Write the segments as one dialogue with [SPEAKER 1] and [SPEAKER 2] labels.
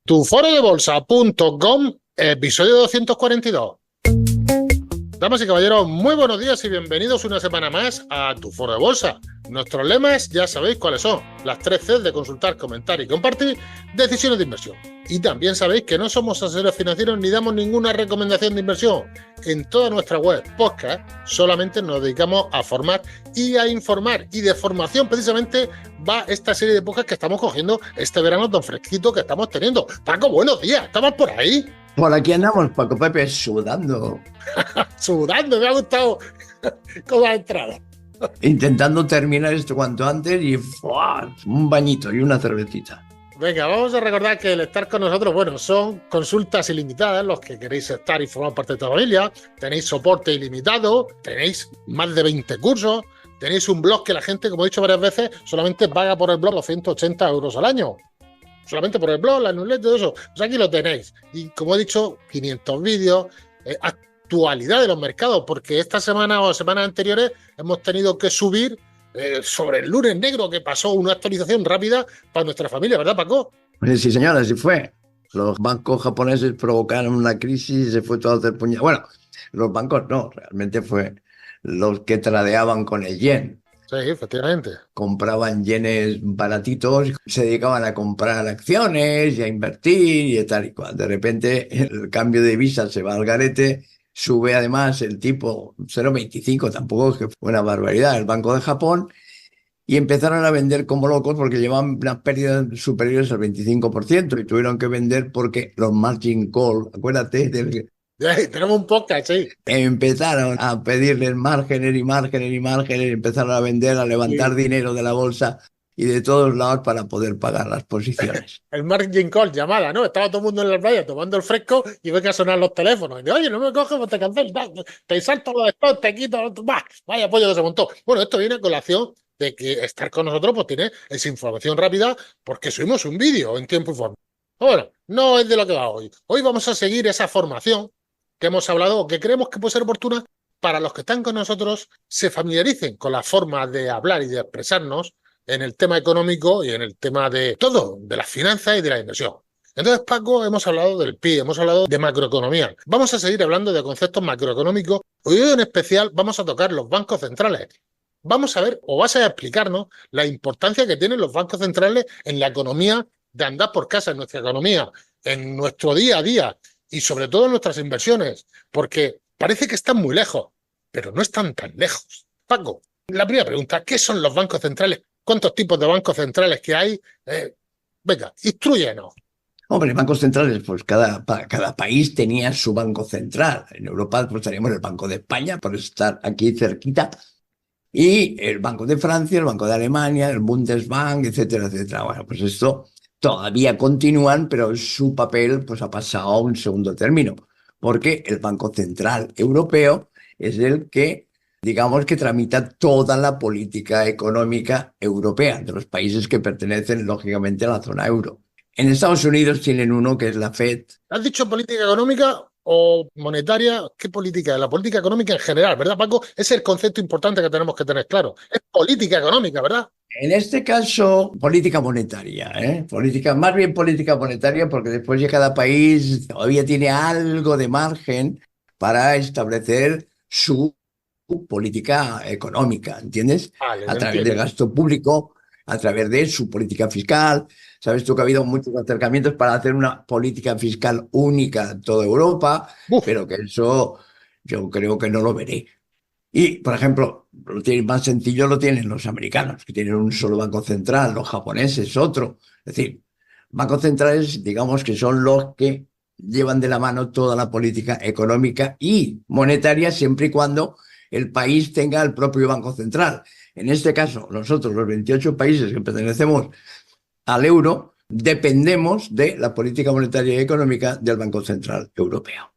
[SPEAKER 1] tuforodebolsa.com, episodio 242. Damas y caballeros, muy buenos días y bienvenidos una semana más a Tu Foro de Bolsa. Nuestros lemas ya sabéis cuáles son: las 3 Cs de consultar, comentar y compartir, decisiones de inversión. Y también sabéis que no somos asesores financieros ni damos ninguna recomendación de inversión. En toda nuestra web, podcast, solamente nos dedicamos a formar y a informar. Y de formación precisamente va esta serie de podcasts que estamos cogiendo este verano tan fresquito que estamos teniendo. Paco, buenos días, ¿estabas por ahí?
[SPEAKER 2] Por aquí andamos, Paco Pepe, sudando.
[SPEAKER 1] Sudando, me ha gustado cómo ha entrado.
[SPEAKER 2] Intentando terminar esto cuanto antes y ¡fua! Un bañito y una cervecita.
[SPEAKER 1] Venga, vamos a recordar que el estar con nosotros, bueno, son consultas ilimitadas, los que queréis estar y formar parte de esta familia. Tenéis soporte ilimitado, tenéis más de 20 cursos, tenéis un blog que la gente, como he dicho varias veces, solamente paga por el blog 280 euros al año. Solamente por el blog, la newsletter, todo eso. Pues aquí lo tenéis. Y como he dicho, 500 vídeos, actualidad de los mercados, porque esta semana o semanas anteriores hemos tenido que subir sobre el lunes negro, que pasó una actualización rápida para nuestra familia, ¿verdad, Paco?
[SPEAKER 2] Sí, señora, así fue. Los bancos japoneses provocaron una crisis y se fue todo a hacer puñal. Bueno, los bancos no, realmente fue los que tradeaban con el yen.
[SPEAKER 1] Sí, efectivamente.
[SPEAKER 2] Compraban yenes baratitos, se dedicaban a comprar acciones y a invertir y tal y cual. De repente el cambio de divisa se va al garete, sube además el tipo 0,25, tampoco es que fue una barbaridad, el Banco de Japón, y empezaron a vender como locos porque llevaban unas pérdidas superiores al 25% y tuvieron que vender porque los margin call, acuérdate del...
[SPEAKER 1] Tenemos un podcast, sí.
[SPEAKER 2] Empezaron a pedirles márgenes y márgenes y márgenes, empezaron a vender, a levantar dinero de la bolsa y de todos lados para poder pagar las posiciones.
[SPEAKER 1] El margin call, llamada, ¿no? Estaba todo el mundo en la playa tomando el fresco y ve que sonar los teléfonos. Y dice, oye, no me coges, pues te cancelo, te salto los stocks, te quito, vaya pollo que se montó. Bueno, esto viene a colación de que estar con nosotros pues tiene esa información rápida porque subimos un vídeo en tiempo y forma. Bueno, no es de lo que va hoy. Hoy vamos a seguir esa formación que hemos hablado, que creemos que puede ser oportuna para los que están con nosotros, se familiaricen con la forma de hablar y de expresarnos en el tema económico y en el tema de todo, de las finanzas y de la inversión. Entonces, Paco, hemos hablado del PIB, hemos hablado de macroeconomía. Vamos a seguir hablando de conceptos macroeconómicos. Hoy en especial vamos a tocar los bancos centrales. Vamos a ver, o vas a explicarnos, la importancia que tienen los bancos centrales en la economía de andar por casa, en nuestra economía, en nuestro día a día y sobre todo en nuestras inversiones, porque parece que están muy lejos, pero no están tan lejos. Paco, la primera pregunta, ¿qué son los bancos centrales? ¿Cuántos tipos de bancos centrales que hay? Venga, instrúyenos.
[SPEAKER 2] Hombre, bancos centrales, pues cada país tenía su banco central. En Europa pues teníamos el Banco de España, por estar aquí cerquita, y el Banco de Francia, el Banco de Alemania, el Bundesbank, etcétera, etcétera. Bueno, pues esto todavía continúan, pero su papel pues ha pasado a un segundo término, porque el Banco Central Europeo es el que, digamos, que tramita toda la política económica europea de los países que pertenecen, lógicamente, a la zona euro. En Estados Unidos tienen uno que es la Fed.
[SPEAKER 1] ¿Has dicho política económica o monetaria? ¿Qué política? La política económica en general, ¿verdad, Paco? Ese es el concepto importante que tenemos que tener claro. Es política económica, ¿verdad?
[SPEAKER 2] En este caso, política monetaria, más bien política monetaria, porque después ya cada país todavía tiene algo de margen para establecer su política económica, ¿entiendes?
[SPEAKER 1] Vale,
[SPEAKER 2] A través
[SPEAKER 1] entiendo.
[SPEAKER 2] del gasto público, a través de su política fiscal. Sabes tú que ha habido muchos acercamientos para hacer una política fiscal única en toda Europa,
[SPEAKER 1] Uf,
[SPEAKER 2] pero que eso yo creo que no lo veré. Y, por ejemplo, lo tienen más sencillo lo tienen los americanos, que tienen un solo banco central, los japoneses otro. Es decir, bancos centrales, digamos que son los que llevan de la mano toda la política económica y monetaria siempre y cuando el país tenga el propio banco central. En este caso, nosotros, los 28 países que pertenecemos al euro, dependemos de la política monetaria y económica del Banco Central Europeo.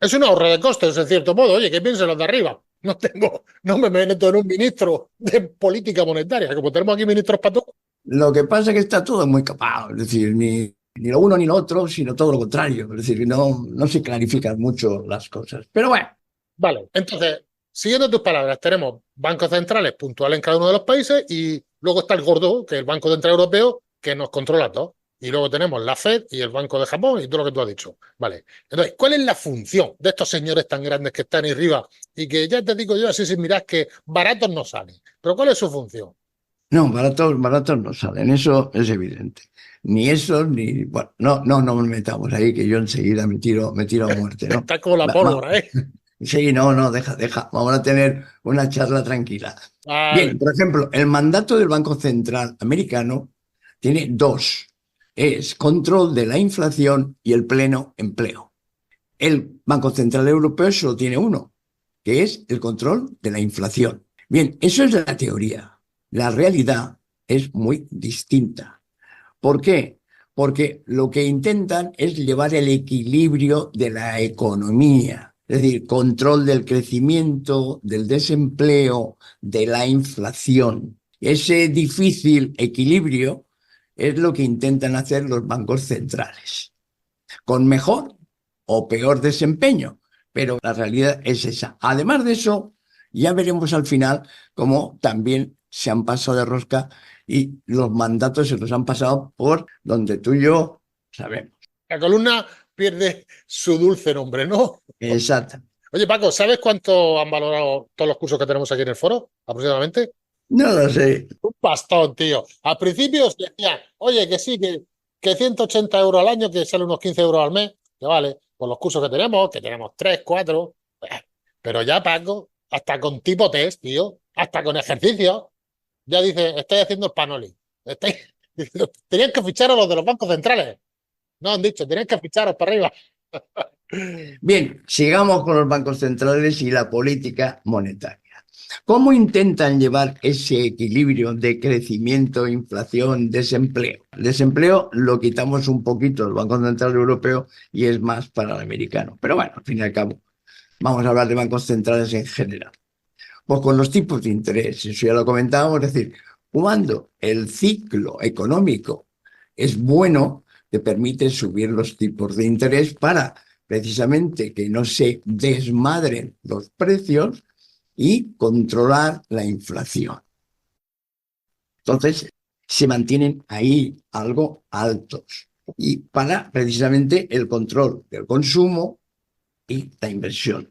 [SPEAKER 1] es un ahorro de costes, en cierto modo. Oye, ¿qué piensan los de arriba? No me meto en un ministro de política monetaria, como tenemos aquí ministros para todo.
[SPEAKER 2] Lo que pasa es que está todo muy capado, es decir, ni lo uno ni lo otro, sino todo lo contrario. Es decir, no se clarifican mucho las cosas. Pero bueno,
[SPEAKER 1] Vale, entonces, siguiendo tus palabras, tenemos bancos centrales puntuales en cada uno de los países y luego está el gordo, que es el Banco Central Europeo, que nos controla todo. Y luego tenemos la Fed y el Banco de Japón y todo lo que tú has dicho. Vale. Entonces, ¿cuál es la función de estos señores tan grandes que están ahí arriba y que ya te digo yo así sin mirar que baratos no salen? ¿Pero cuál es su función?
[SPEAKER 2] No, baratos no salen, eso es evidente. Ni eso, ni, bueno, no nos metamos ahí, que yo enseguida me tiro a muerte, ¿no?
[SPEAKER 1] Está como la
[SPEAKER 2] Va- va-
[SPEAKER 1] pólvora, ¿eh?
[SPEAKER 2] sí, deja, vamos a tener una charla tranquila.
[SPEAKER 1] Vale.
[SPEAKER 2] Bien, por ejemplo, el mandato del Banco Central americano tiene dos. Es control de la inflación y el pleno empleo. El Banco Central Europeo solo tiene uno, que es el control de la inflación. Bien, eso es la teoría. La realidad es muy distinta. ¿Por qué? Porque lo que intentan es llevar el equilibrio de la economía, es decir, control del crecimiento, del desempleo, de la inflación. Ese difícil equilibrio es lo que intentan hacer los bancos centrales, con mejor o peor desempeño, pero la realidad es esa. Además de eso, ya veremos al final cómo también se han pasado de rosca y los mandatos se los han pasado por donde tú y yo sabemos.
[SPEAKER 1] La columna pierde su dulce nombre, ¿no?
[SPEAKER 2] Exacto.
[SPEAKER 1] Oye, Paco, ¿sabes cuánto han valorado todos los cursos que tenemos aquí en el foro? Aproximadamente.
[SPEAKER 2] No lo sé.
[SPEAKER 1] Un pastón, tío. Al principio os decía, oye, que sí, que 180 euros al año, que sale unos 15 euros al mes, que vale, por los cursos que tenemos 3, 4. Pero ya, Paco, hasta con tipo test, tío, hasta con ejercicios, ya dice, estoy haciendo el panoli. Estáis... Tenían que fichar a los de los bancos centrales. No han dicho, tenían que ficharos para arriba.
[SPEAKER 2] Bien, sigamos con los bancos centrales y la política monetaria. ¿Cómo intentan llevar ese equilibrio de crecimiento, inflación, desempleo? El desempleo lo quitamos un poquito del Banco Central Europeo y es más para el americano. Pero bueno, al fin y al cabo, vamos a hablar de bancos centrales en general. Pues con los tipos de interés, eso ya lo comentábamos, es decir, cuando el ciclo económico es bueno, te permite subir los tipos de interés para precisamente que no se desmadren los precios y controlar la inflación. Entonces, se mantienen ahí algo altos y para precisamente el control del consumo y la inversión.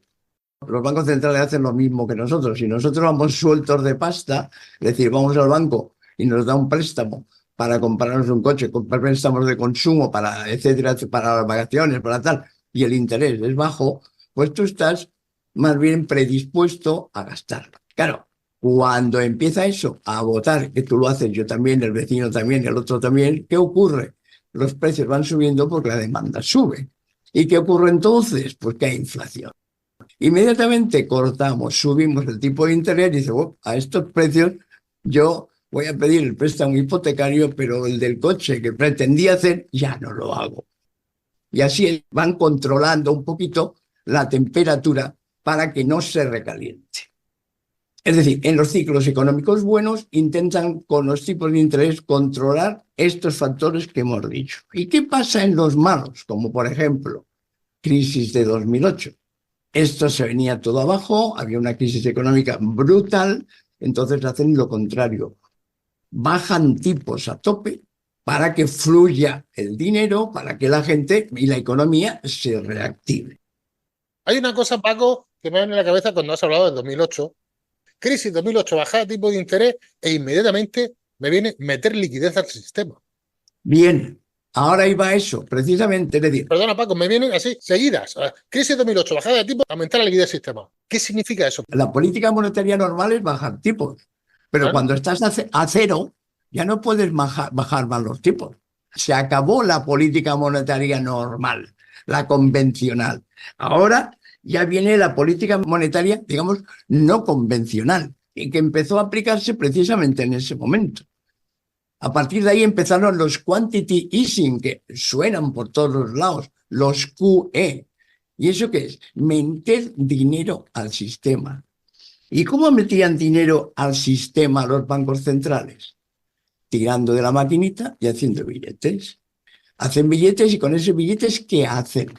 [SPEAKER 2] Los bancos centrales hacen lo mismo que nosotros. Si nosotros vamos sueltos de pasta, es decir, vamos al banco y nos da un préstamo para comprarnos un coche, comprar préstamos de consumo para, etcétera, para las vacaciones, para tal, y el interés es bajo, pues tú estás más bien predispuesto a gastarlo. Claro, cuando empieza eso a votar, que tú lo haces, yo también, el vecino también, el otro también, ¿qué ocurre? Los precios van subiendo porque la demanda sube. ¿Y qué ocurre entonces? Pues que hay inflación. Inmediatamente cortamos, subimos el tipo de interés y dice, "Oh, a estos precios yo voy a pedir el préstamo hipotecario, pero el del coche que pretendía hacer ya no lo hago". Y así van controlando un poquito la temperatura para que no se recaliente. Es decir, en los ciclos económicos buenos intentan con los tipos de interés controlar estos factores que hemos dicho. ¿Y qué pasa en los malos? Como por ejemplo, crisis de 2008. Esto se venía todo abajo, había una crisis económica brutal, entonces hacen lo contrario. Bajan tipos a tope para que fluya el dinero, para que la gente y la economía se reactive.
[SPEAKER 1] Hay una cosa, Paco, que me viene a la cabeza cuando has hablado del 2008. Crisis 2008, bajada de tipo de interés e inmediatamente me viene meter liquidez al sistema.
[SPEAKER 2] Bien, ahora iba eso, precisamente, es decir,
[SPEAKER 1] Perdona, Paco, me vienen así, seguidas. Crisis 2008, bajada de tipo, aumentar la liquidez del sistema. ¿Qué significa eso?
[SPEAKER 2] la política monetaria normal es bajar tipos, pero
[SPEAKER 1] ¿Eh?
[SPEAKER 2] cuando estás a cero, ya no puedes bajar más los tipos. Se acabó la política monetaria normal, la convencional. Ahora ya viene la política monetaria, digamos, no convencional, y que empezó a aplicarse precisamente en ese momento. A partir de ahí empezaron los quantity easing, que suenan por todos los lados, los QE. ¿Y eso qué es? Meter dinero al sistema. ¿Y cómo metían dinero al sistema los bancos centrales? Tirando de la maquinita y haciendo billetes. Hacen billetes y con esos billetes, ¿qué hacen?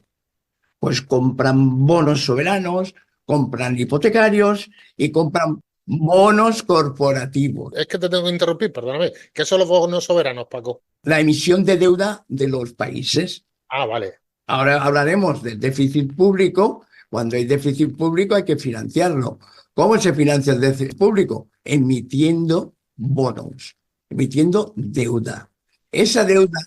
[SPEAKER 2] Pues compran bonos soberanos, compran hipotecarios y compran Bonos corporativos.
[SPEAKER 1] Es que te tengo que interrumpir, perdóname. ¿Qué son los bonos soberanos, Paco?
[SPEAKER 2] La emisión de deuda de los países.
[SPEAKER 1] Ah, vale.
[SPEAKER 2] Ahora hablaremos del déficit público. Cuando hay déficit público hay que financiarlo. ¿Cómo se financia el déficit público? Emitiendo bonos, emitiendo deuda. Esa deuda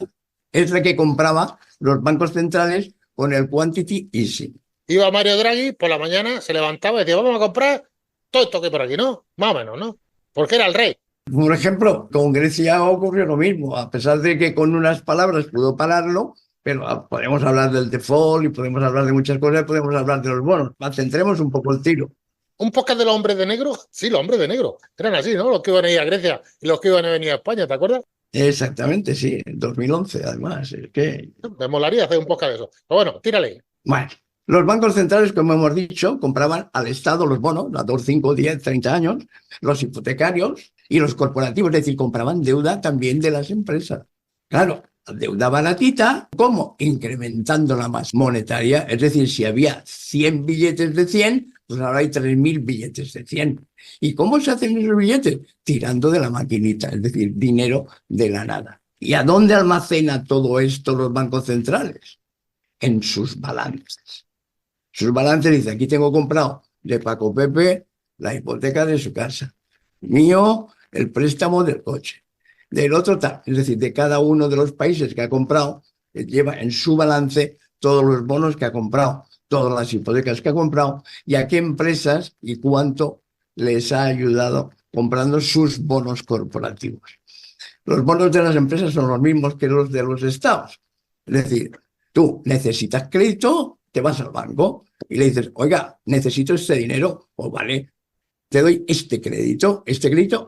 [SPEAKER 2] es la que compraba los bancos centrales con el quantity easing.
[SPEAKER 1] Iba Mario Draghi por la mañana, se levantaba y decía, vamos a comprar todo esto que hay por aquí, ¿no? Más o menos, ¿no? Porque era el rey.
[SPEAKER 2] Por ejemplo, con Grecia ocurrió lo mismo, a pesar de que con unas palabras pudo pararlo, pero podemos hablar del default y podemos hablar de muchas cosas, podemos hablar de los bonos. Centremos un poco el tiro.
[SPEAKER 1] Un podcast de los hombres de negro. Sí, los hombres de negro. Eran así, ¿no? Los que iban a ir a Grecia y los que iban a venir a España, ¿te acuerdas?
[SPEAKER 2] Exactamente, sí, en 2011 además. Es que,
[SPEAKER 1] Me molaría hacer un podcast de eso. Pero bueno, tírale.
[SPEAKER 2] bueno, los bancos centrales, como hemos dicho, compraban al Estado los bonos a 2, 5, 10, 30 años, los hipotecarios y los corporativos, es decir, compraban deuda también de las empresas. Claro, deuda baratita, ¿cómo? Incrementando la masa monetaria, es decir, si había 100 billetes de 100, pues ahora hay 3.000 billetes de 100. ¿Y cómo se hacen esos billetes? Tirando de la maquinita, es decir, dinero de la nada. ¿Y a dónde almacena todo esto los bancos centrales? En sus balances. Sus balances dicen, aquí tengo comprado de Paco Pepe la hipoteca de su casa, mío el préstamo del coche, del otro tal, es decir, de cada uno de los países que ha comprado, lleva en su balance todos los bonos que ha comprado, todas las hipotecas que ha comprado y a qué empresas y cuánto les ha ayudado comprando sus bonos corporativos. Los bonos de las empresas son los mismos que los de los estados. Es decir, tú necesitas crédito, te vas al banco y le dices, oiga, necesito este dinero, pues vale, te doy este crédito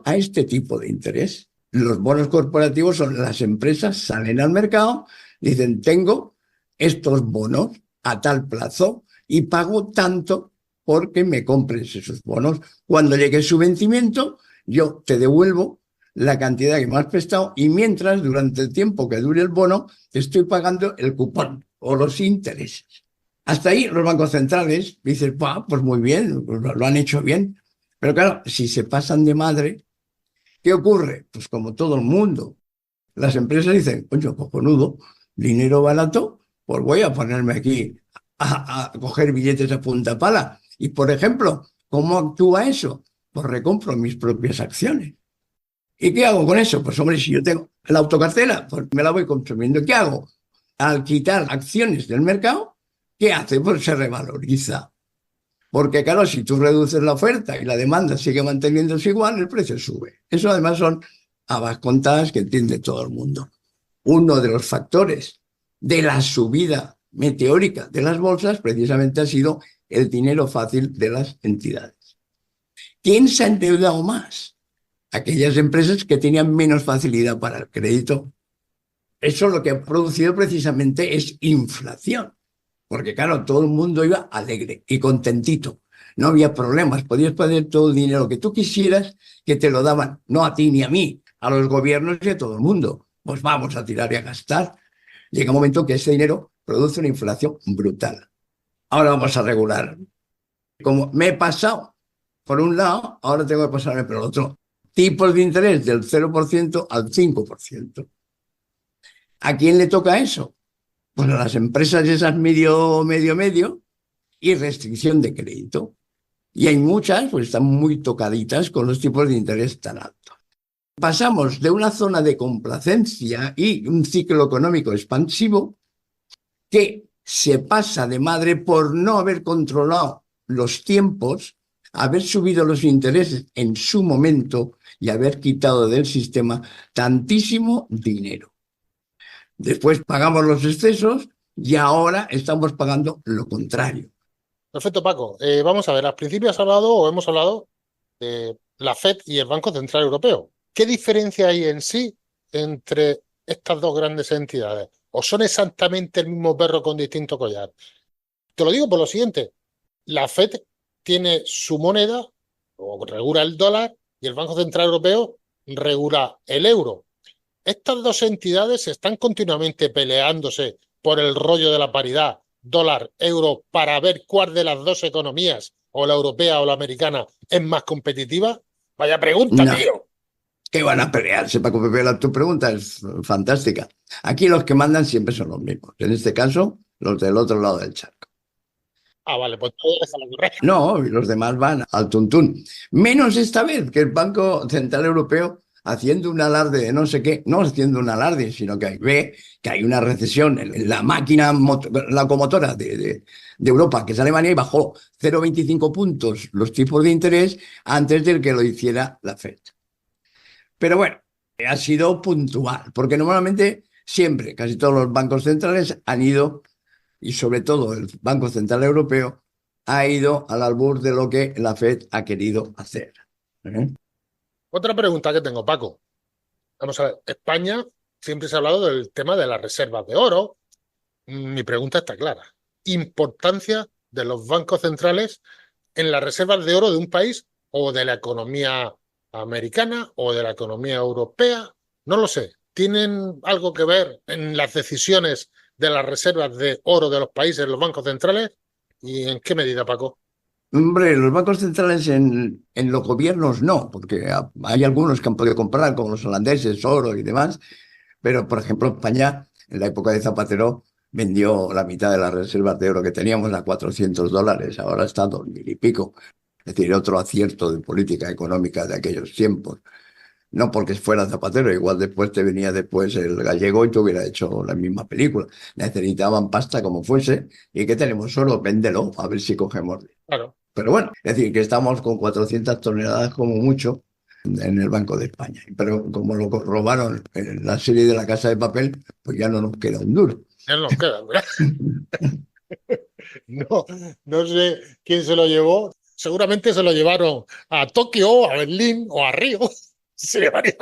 [SPEAKER 2] a este tipo de interés. Los bonos corporativos son las empresas, salen al mercado, dicen, tengo estos bonos a tal plazo y pago tanto porque me compres esos bonos. Cuando llegue su vencimiento, yo te devuelvo la cantidad que me has prestado y mientras, durante el tiempo que dure el bono, te estoy pagando el cupón o los intereses. Hasta ahí los bancos centrales dicen, pues muy bien, lo han hecho bien. Pero claro, si se pasan de madre, ¿qué ocurre? Pues como todo el mundo, las empresas dicen, coño, cojonudo, dinero barato, pues voy a ponerme aquí a coger billetes a punta pala. Y por ejemplo, ¿cómo actúa eso? Pues recompro mis propias acciones. ¿Y qué hago con eso? Pues hombre, si yo tengo la autocartera, pues me la voy consumiendo. ¿Qué hago? Al quitar acciones del mercado, ¿qué hace? Pues se revaloriza. Porque claro, si tú reduces la oferta y la demanda sigue manteniéndose igual, el precio sube. Eso además son habas contadas que entiende todo el mundo. Uno de los factores de la subida meteórica de las bolsas precisamente ha sido el dinero fácil de las entidades. ¿Quién se ha endeudado más? Aquellas empresas que tenían menos facilidad para el crédito. Eso lo que ha producido precisamente es inflación. Porque claro, todo el mundo iba alegre y contentito. No había problemas, podías poner todo el dinero que tú quisieras, que te lo daban, no a ti ni a mí, a los gobiernos y a todo el mundo. Pues vamos a tirar y a gastar. Llega un momento que ese dinero produce una inflación brutal. Ahora vamos a regular. Como me he pasado por un lado, ahora tengo que pasarme por el otro. Tipos de interés del 0% al 5%. ¿A quién le toca eso? Pues a las empresas esas medio, y restricción de crédito. Y hay muchas, pues están muy tocaditas con los tipos de interés tan altos. Pasamos de una zona de complacencia y un ciclo económico expansivo que se pasa de madre por no haber controlado los tiempos, haber subido los intereses en su momento y haber quitado del sistema tantísimo dinero. Después pagamos los excesos y ahora estamos pagando lo contrario.
[SPEAKER 1] Perfecto, Paco. Vamos a ver, al principio has hablado o hemos hablado de la FED y el Banco Central Europeo. ¿Qué diferencia hay en sí entre estas dos grandes entidades? ¿O son exactamente el mismo perro con distinto collar? Te lo digo por lo siguiente. La FED tiene su moneda, o regula el dólar, y el Banco Central Europeo regula el euro. Estas dos entidades están continuamente peleándose por el rollo de la paridad dólar-euro para ver cuál de las dos economías, o la europea o la americana, es más competitiva. Vaya pregunta,
[SPEAKER 2] No,
[SPEAKER 1] tío.
[SPEAKER 2] que van a pelearse, Paco Pepe, tu pregunta es fantástica. Aquí los que mandan siempre son los mismos. En este caso, los del otro lado del charco.
[SPEAKER 1] Ah, vale, pues todo déjalo correr.
[SPEAKER 2] No, y los demás van al tuntún. Menos esta vez que el Banco Central Europeo haciendo un alarde de no sé qué, no haciendo un alarde, sino que ve que hay una recesión en la máquina locomotora de Europa, que es Alemania, y bajó 0,25 puntos los tipos de interés antes de que lo hiciera la Fed. Pero bueno, ha sido puntual, porque normalmente siempre, casi todos los bancos centrales han ido, y sobre todo el Banco Central Europeo, ha ido al albur de lo que la Fed ha querido hacer. ¿Eh?
[SPEAKER 1] Otra pregunta que tengo, Paco. Vamos a ver, España siempre se ha hablado del tema de las reservas de oro. Mi pregunta está clara. Importancia de los bancos centrales en las reservas de oro de un país o de la economía americana o de la economía europea. No lo sé. ¿Tienen algo que ver en las decisiones de las reservas de oro de los países, los bancos centrales? ¿Y en qué medida, Paco?
[SPEAKER 2] Hombre, los bancos centrales en los gobiernos no, porque hay algunos que han podido comprar, como los holandeses, oro y demás, pero por ejemplo España, en la época de Zapatero, vendió la mitad de las reservas de oro que teníamos a $400, ahora está a 2.000 y pico. Es decir, otro acierto de política económica de aquellos tiempos. No porque fuera Zapatero, igual después te venía después el gallego y te hubiera hecho la misma película. Necesitaban pasta como fuese y que tenemos oro, véndelo, a ver si cogemos.
[SPEAKER 1] Claro.
[SPEAKER 2] Pero bueno, es decir, que estamos con 400 toneladas como mucho en el Banco de España. Pero como lo robaron en la serie de La Casa de Papel, pues ya no nos queda un duro.
[SPEAKER 1] Ya no nos queda, ¿verdad? No, no sé quién se lo llevó. Seguramente se lo llevaron a Tokio, a Berlín o a Río. Se llevarían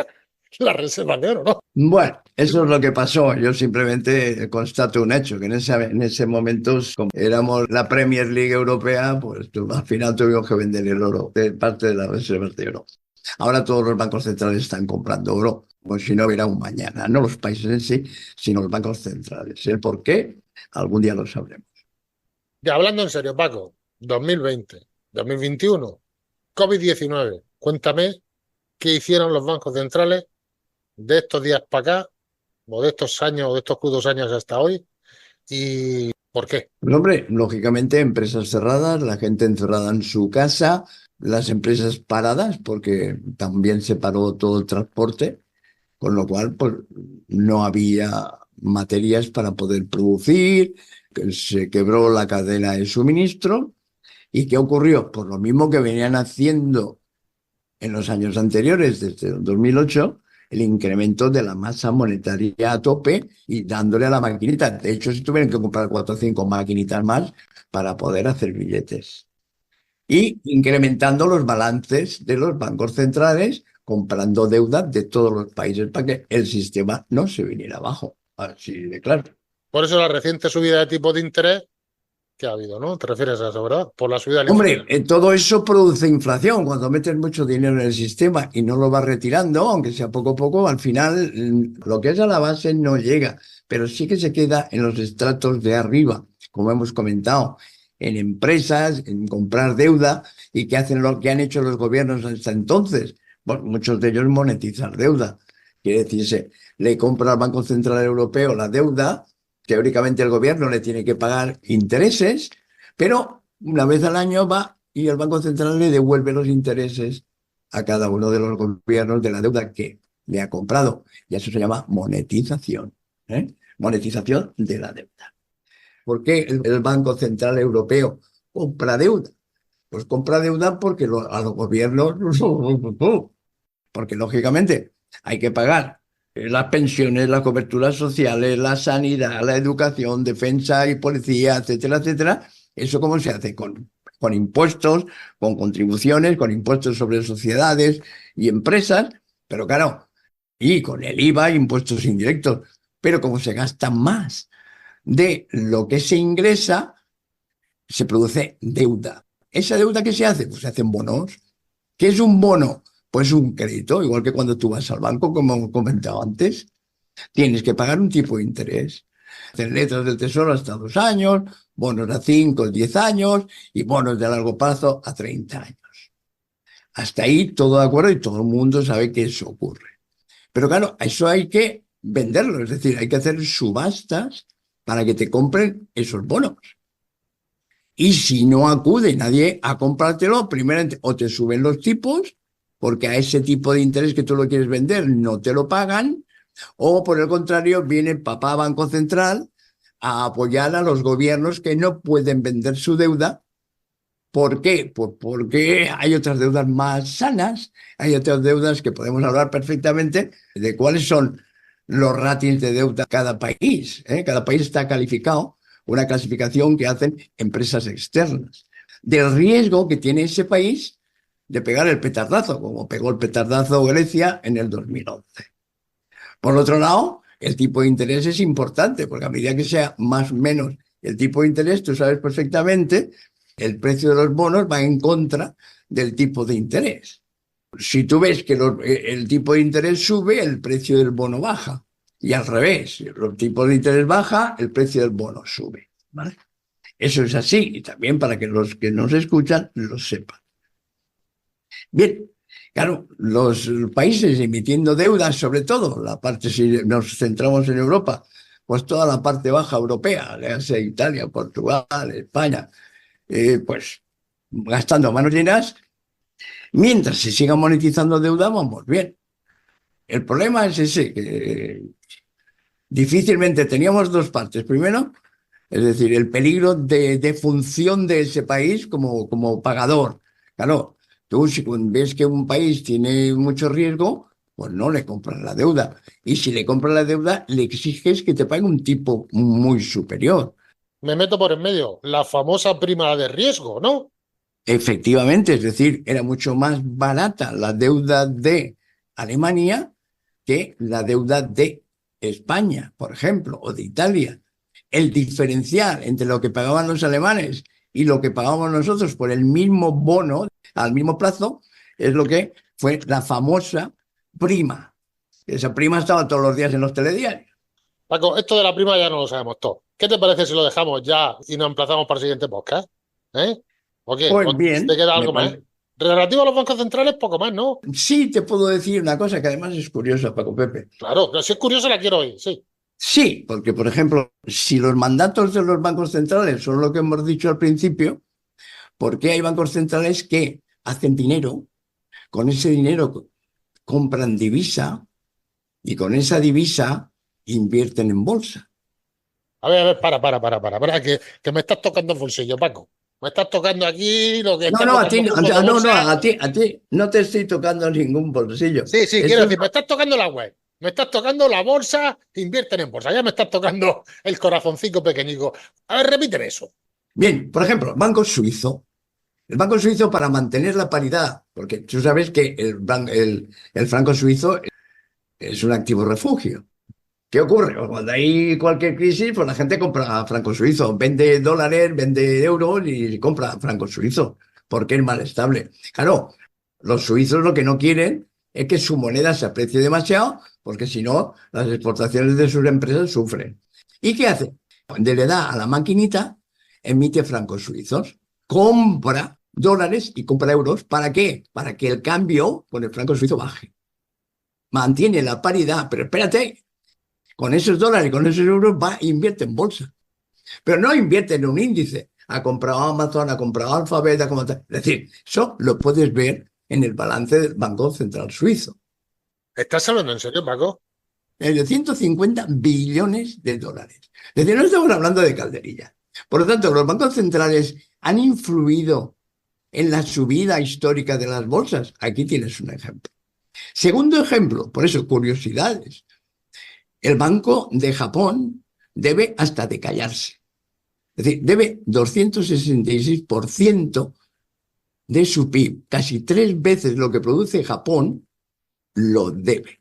[SPEAKER 1] las reservas de oro, ¿no?
[SPEAKER 2] Bueno, eso es lo que pasó. Yo simplemente constato un hecho, que en ese momento, como éramos la Premier League europea, pues al final tuvimos que vender el oro de parte de las reservas de oro. Ahora todos los bancos centrales están comprando oro, como si no hubiera un mañana. No los países en sí, sino los bancos centrales. ¿El por qué? Algún día lo sabremos.
[SPEAKER 1] Ya hablando en serio, Paco, 2020, 2021, COVID-19. Cuéntame qué hicieron los bancos centrales de estos días para acá, o de estos años, o de estos crudos años hasta hoy, y por qué.
[SPEAKER 2] Pues hombre, lógicamente empresas cerradas, la gente encerrada en su casa, las empresas paradas, porque también se paró todo el transporte, con lo cual pues, no había materias para poder producir, que se quebró la cadena de suministro. ¿Y qué ocurrió? Pues lo mismo que venían haciendo en los años anteriores, desde el 2008, el incremento de la masa monetaria a tope y dándole a la maquinita. De hecho, si tuvieron que comprar 4 o 5 maquinitas más para poder hacer billetes. Y incrementando los balances de los bancos centrales, comprando deuda de todos los países para que el sistema no se viniera abajo. Así de claro.
[SPEAKER 1] Por eso la reciente subida de tipo de interés que ha habido, ¿no? ¿Te refieres a eso, verdad? Por la subida de la
[SPEAKER 2] Hombre,
[SPEAKER 1] inflación.
[SPEAKER 2] todo eso produce inflación. Cuando metes mucho dinero en el sistema y no lo vas retirando, aunque sea poco a poco, al final lo que es a la base no llega, pero sí que se queda en los estratos de arriba, como hemos comentado, en empresas, en comprar deuda y que hacen lo que han hecho los gobiernos hasta entonces. Bueno, muchos de ellos monetizar deuda. Quiere decirse, le compra al Banco Central Europeo la deuda, teóricamente el gobierno le tiene que pagar intereses, pero una vez al año va y el Banco Central le devuelve los intereses a cada uno de los gobiernos de la deuda que le ha comprado. Y eso se llama monetización. ¿Eh? Monetización de la deuda. ¿Por qué el Banco Central Europeo compra deuda? Pues compra deuda porque a los gobiernos, porque lógicamente hay que pagar las pensiones, las coberturas sociales, la sanidad, la educación, defensa y policía, etcétera, etcétera. ¿Eso cómo se hace? Con impuestos, con contribuciones, con impuestos sobre sociedades y empresas, pero claro, y con el IVA, impuestos indirectos. Pero como se gasta más de lo que se ingresa, se produce deuda. ¿Esa deuda qué se hace? Pues se hacen bonos. ¿Qué es un bono? Pues un crédito, igual que cuando tú vas al banco, como hemos comentado antes, tienes que pagar un tipo de interés. Hacen letras del tesoro hasta 2 años, bonos a 5, 10 años y bonos de largo plazo a 30 años. Hasta ahí todo de acuerdo y todo el mundo sabe que eso ocurre. Pero claro, eso hay que venderlo, es decir, hay que hacer subastas para que te compren esos bonos. Y si no acude nadie a comprártelo, primero o te suben los tipos, porque a ese tipo de interés que tú lo quieres vender no te lo pagan, o por el contrario, viene papá Banco Central a apoyar a los gobiernos que no pueden vender su deuda. ¿Por qué? Pues porque hay otras deudas más sanas, hay otras deudas que podemos hablar perfectamente de cuáles son los ratings de deuda de cada país, ¿eh? Cada país está calificado, una clasificación que hacen empresas externas, del riesgo que tiene ese país de pegar el petardazo, como pegó el petardazo Grecia en el 2011. Por otro lado, el tipo de interés es importante, porque a medida que sea más o menos el tipo de interés, tú sabes perfectamente, el precio de los bonos va en contra del tipo de interés. Si tú ves que el tipo de interés sube, el precio del bono baja. Y al revés, si el tipo de interés baja, el precio del bono sube. ¿Vale? Eso es así, y también para que los que nos escuchan lo sepan. Bien, claro, los países emitiendo deudas, sobre todo, la parte, si nos centramos en Europa, pues toda la parte baja europea, ya sea Italia, Portugal, España, pues gastando a manos llenas, mientras se siga monetizando deuda, vamos bien. El problema es ese, que difícilmente teníamos dos partes. Primero, es decir, el peligro de función de ese país como pagador. Claro, tú si ves que un país tiene mucho riesgo, pues no le compras la deuda. Y si le compras la deuda, le exiges que te pague un tipo muy superior.
[SPEAKER 1] Me meto por en medio. La famosa prima de riesgo, ¿no?
[SPEAKER 2] Efectivamente, es decir, era mucho más barata la deuda de Alemania que la deuda de España, por ejemplo, o de Italia. El diferencial entre lo que pagaban los alemanes y lo que pagábamos nosotros por el mismo bono al mismo plazo es lo que fue la famosa prima. Esa prima estaba todos los días en los telediarios.
[SPEAKER 1] Paco, esto de la prima ya no lo sabemos todo. ¿Qué te parece si lo dejamos ya y nos emplazamos para el siguiente podcast? ¿Eh? ¿O qué?
[SPEAKER 2] Pues
[SPEAKER 1] ¿O te
[SPEAKER 2] bien,
[SPEAKER 1] queda
[SPEAKER 2] me
[SPEAKER 1] algo más?
[SPEAKER 2] parece.
[SPEAKER 1] Relativo a los bancos centrales, poco más, ¿no?
[SPEAKER 2] Sí te puedo decir una cosa que además es curiosa, Paco Pepe.
[SPEAKER 1] Claro, pero si es curioso la quiero oír, sí.
[SPEAKER 2] Sí, porque, por ejemplo, si los mandatos de los bancos centrales son lo que hemos dicho al principio, ¿por qué hay bancos centrales que hacen dinero? Con ese dinero compran divisa y con esa divisa invierten en bolsa.
[SPEAKER 1] A ver, que me estás tocando el bolsillo, Paco. Me estás tocando aquí lo que
[SPEAKER 2] No,
[SPEAKER 1] está
[SPEAKER 2] no, a ti,
[SPEAKER 1] tocando
[SPEAKER 2] no,
[SPEAKER 1] fondos de
[SPEAKER 2] no, no,
[SPEAKER 1] bolsa.
[SPEAKER 2] a ti no te estoy tocando ningún bolsillo.
[SPEAKER 1] Sí, sí, quiero
[SPEAKER 2] Eso
[SPEAKER 1] decir, me estás tocando la web. Me estás tocando la bolsa, invierten en bolsa. Ya me estás tocando el corazoncito pequeñico. A ver, repíteme eso.
[SPEAKER 2] bien, por ejemplo, Banco Suizo. El Banco Suizo para mantener la paridad, porque tú sabes que el franco suizo es un activo refugio. ¿Qué ocurre? Pues cuando hay cualquier crisis, pues la gente compra franco suizo, vende dólares, vende euros y compra franco suizo, porque es más estable. Claro, los suizos lo que no quieren es que su moneda se aprecie demasiado, porque si no, las exportaciones de sus empresas sufren. ¿Y qué hace? Cuando le da a la maquinita, emite francos suizos, compra dólares y compra euros. ¿Para qué? Para que el cambio con el franco suizo baje. Mantiene la paridad, pero espérate, con esos dólares y con esos euros va e invierte en bolsa. Pero no invierte en un índice. Ha comprado Amazon, ha comprado Alphabet, ha comprado... Es decir, eso lo puedes ver en el balance del Banco Central Suizo.
[SPEAKER 1] ¿Estás hablando en serio, Paco?
[SPEAKER 2] Es de 150 billones de dólares. Es decir, no estamos hablando de calderilla. Por lo tanto, los bancos centrales han influido en la subida histórica de las bolsas. Aquí tienes un ejemplo. Segundo ejemplo, por eso, curiosidades. El Banco de Japón debe hasta de callarse. Es decir, debe 266% de su PIB, casi 3 veces lo que produce Japón, lo debe.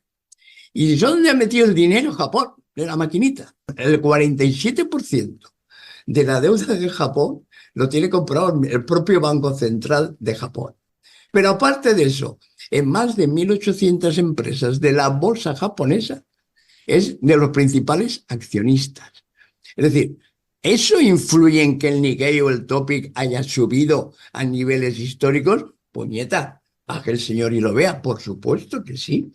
[SPEAKER 2] ¿Y dónde ha metido el dinero Japón? En la maquinita. El 47% de la deuda de Japón lo tiene comprado el propio Banco Central de Japón. Pero aparte de eso, en más de 1.800 empresas de la bolsa japonesa es de los principales accionistas. Es decir, ¿eso influye en que el Nikkei o el Topic haya subido a niveles históricos? Puñeta, a que el señor y lo vea? Por supuesto que sí.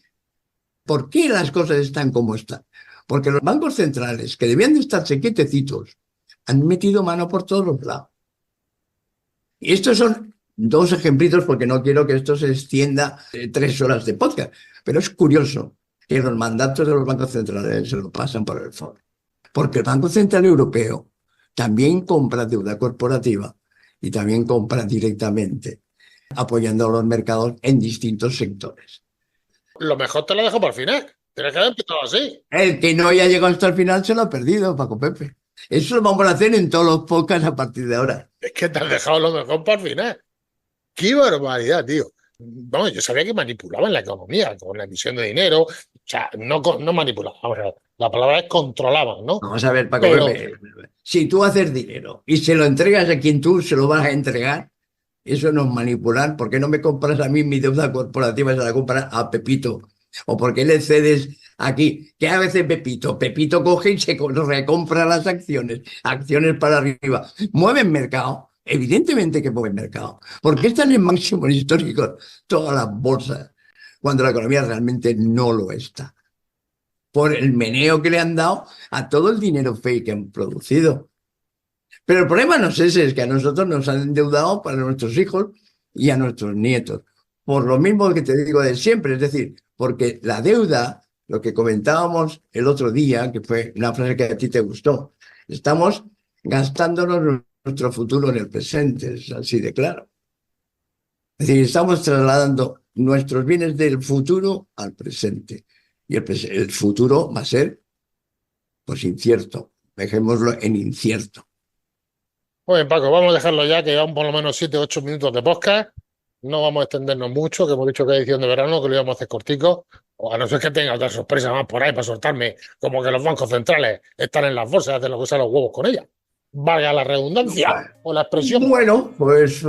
[SPEAKER 2] ¿Por qué las cosas están como están? Porque los bancos centrales, que debían de estarse quietecitos, han metido mano por todos los lados. Y estos son dos ejemplitos, porque no quiero que esto se extienda 3 horas de podcast, pero es curioso que los mandatos de los bancos centrales se lo pasan por el foro. Porque el Banco Central Europeo también compra deuda corporativa y también compra directamente, apoyando a los mercados en distintos sectores.
[SPEAKER 1] Lo mejor te lo dejo por el final. Tienes que haber empezado así.
[SPEAKER 2] El que no haya llegado hasta el final se lo ha perdido, Paco Pepe. Eso lo vamos a hacer en todos los podcasts a partir de ahora.
[SPEAKER 1] Es que te has dejado lo mejor por el final. ¡Qué barbaridad, tío! Vamos, yo sabía que manipulaban la economía con la emisión de dinero. O sea, no manipulaban. Vamos a ver, la palabra es controlaban, ¿no?
[SPEAKER 2] Vamos a ver, Paco
[SPEAKER 1] Pero-
[SPEAKER 2] Pepe. Si tú haces dinero y se lo entregas a quien tú se lo vas a entregar, eso no es manipular. ¿Por qué no me compras a mí mi deuda corporativa y se la compras a Pepito? ¿O por qué le cedes aquí? ¿Qué hace Pepito? Pepito coge y se recompra las acciones para arriba. ¿Mueven mercado? Evidentemente que mueven mercado. ¿Por qué están en máximos históricos todas las bolsas cuando la economía realmente no lo está? Por el meneo que le han dado a todo el dinero fake que han producido. Pero el problema no es ese, es que a nosotros nos han endeudado para nuestros hijos y a nuestros nietos. Por lo mismo que te digo de siempre, es decir, porque la deuda, lo que comentábamos el otro día, que fue una frase que a ti te gustó, estamos gastándonos nuestro futuro en el presente, es así de claro. Es decir, estamos trasladando nuestros bienes del futuro al presente. Y el futuro va a ser, pues, incierto. Dejémoslo en incierto.
[SPEAKER 1] Muy bien, Paco, vamos a dejarlo ya, que llevamos por lo menos 7 o 8 minutos de podcast. No vamos a extendernos mucho, que hemos dicho que es edición de verano, que lo íbamos a hacer cortico. O a no ser que tenga otra sorpresa más por ahí para soltarme, como que los bancos centrales están en las bolsas de lo que sean los huevos con ellas. Valga la redundancia o la expresión.
[SPEAKER 2] Bueno, pues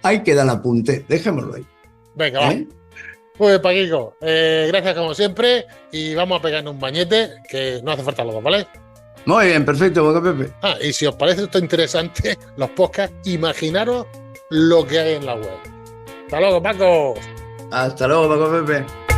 [SPEAKER 2] ahí queda el apunte. Dejémoslo ahí.
[SPEAKER 1] Venga, va. Pues Paquico, gracias como siempre y vamos a pegarnos un bañete, que no hace falta los dos, ¿vale?
[SPEAKER 2] Muy bien, perfecto, Paco Pepe.
[SPEAKER 1] Y si os parece esto interesante, los podcasts, imaginaros lo que hay en la web. Hasta luego, Paco.
[SPEAKER 2] Hasta luego, Paco Pepe.